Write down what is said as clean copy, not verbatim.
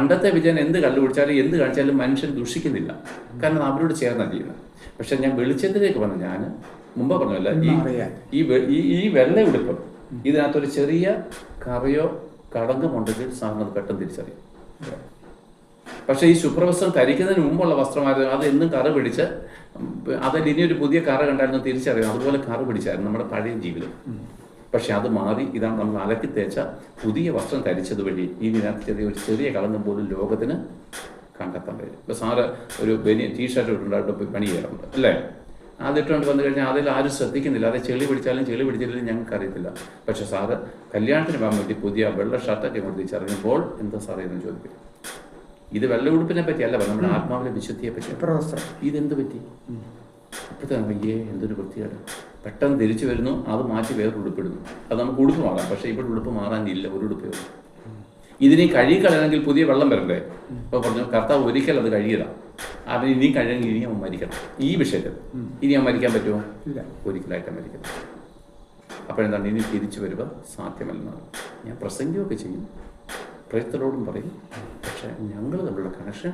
പണ്ടത്തെ വിജയൻ എന്ത് കണ്ടുപിടിച്ചാലും എന്ത് കാണിച്ചാലും മനുഷ്യൻ ദുഷിക്കുന്നില്ല, കാരണം അവരോട് ചേർന്നാണ് ചെയ്യുന്നത്. പക്ഷെ ഞാൻ വെളിച്ചത്തിലേക്ക് വന്നു. ഞാൻ മുമ്പ് പറഞ്ഞല്ല, ഈ വെള്ള ഉടുപ്പ് ഇതിനകത്തൊരു ചെറിയ കറയോ കടങ്കമുണ്ടെങ്കിൽ സാറിന് പെട്ടെന്ന് തിരിച്ചറിയും. പക്ഷേ ഈ ശുഭ്രവസ്ത്രം ധരിക്കുന്നതിന് മുമ്പുള്ള വസ്ത്രമായിരുന്നു, അത് എന്നും കറ പിടിച്ച് അതിൽ ഇനിയൊരു പുതിയ കറ കണ്ടായിരുന്നു തിരിച്ചറിയാം. അതുപോലെ കറ പിടിച്ചായിരുന്നു നമ്മുടെ പഴയ ജീവിതം. പക്ഷെ അത് മാറി ഇതാണ് നമ്മൾ അലക്കി തേച്ച പുതിയ വസ്ത്രം ധരിച്ചത് വഴി ഇതിനകത്ത് ഒരു ചെറിയ കളങ്കം പോലും ലോകത്തിന് കണ്ടെത്താൻ കഴിയും. ഇപ്പോൾ സാറ് ഒരു ടീഷർട്ട് ഇട്ടുണ്ടായിട്ട് പണി ചെയ്യാറുണ്ട് അല്ലേ? അതിട്ടുകൊണ്ട് വന്നു കഴിഞ്ഞാൽ അതിൽ ആരും ശ്രദ്ധിക്കുന്നില്ല. അത് ചെളി പിടിച്ചാലും ചെളി പിടിച്ചില്ലെങ്കിലും ഞങ്ങൾക്ക് അറിയത്തില്ല. പക്ഷെ സാറ് കല്യാണത്തിന് പോകാൻ വേണ്ടി പുതിയ വെള്ള ഷർട്ടൊക്കെ കൊണ്ട് തിരിച്ചറിയുമ്പോൾ എന്താ സാറേ എന്ന് ചോദിക്കും. ഇത് വെള്ള ഉടുപ്പിനെ പറ്റിയല്ല, നമ്മുടെ ആത്മാവിലെ വിശുദ്ധിയെ പറ്റി. ഇതെന്ത് പറ്റി? ഇപ്പോഴത്തെ അയ്യേ എന്തൊരു വൃത്തിയാണ്. പെട്ടെന്ന് തിരിച്ചു വരുന്നു, അത് മാറ്റി വേറെ ഉടുപ്പിടുന്നു. അത് നമുക്ക് ഉടുപ്പ് മാറാം, പക്ഷേ ഇവിടെ ഉടുപ്പ് മാറാനില്ല, ഒരു ഉടുപ്പേ ഉള്ളൂ. ഇതിനെ കഴുകിക്കളയണമെങ്കിൽ പുതിയ വെള്ളം വരണ്ടേ? ഇപ്പോൾ പറഞ്ഞു കർത്താവ് ഒരിക്കൽ അത് കഴുകിയതാ, അവൻ ഇനിയും കഴുകി ഇനി അവൻ മരിക്കണം. ഈ വിഷയത്തിൽ ഇനി അവൻ മരിക്കാൻ പറ്റുമോ? ഇല്ല, ഒരിക്കലായിട്ട് മരിക്കണം. അപ്പോഴെന്താണ് ഇനി തിരിച്ചു വരുക സാധ്യമല്ലെന്നാണ്. ഞാൻ പ്രസംഗമൊക്കെ ചെയ്യും, പ്രയത്നത്തോടും പറയും, പക്ഷെ ഞങ്ങൾ തമ്മിലുള്ള കണക്ഷൻ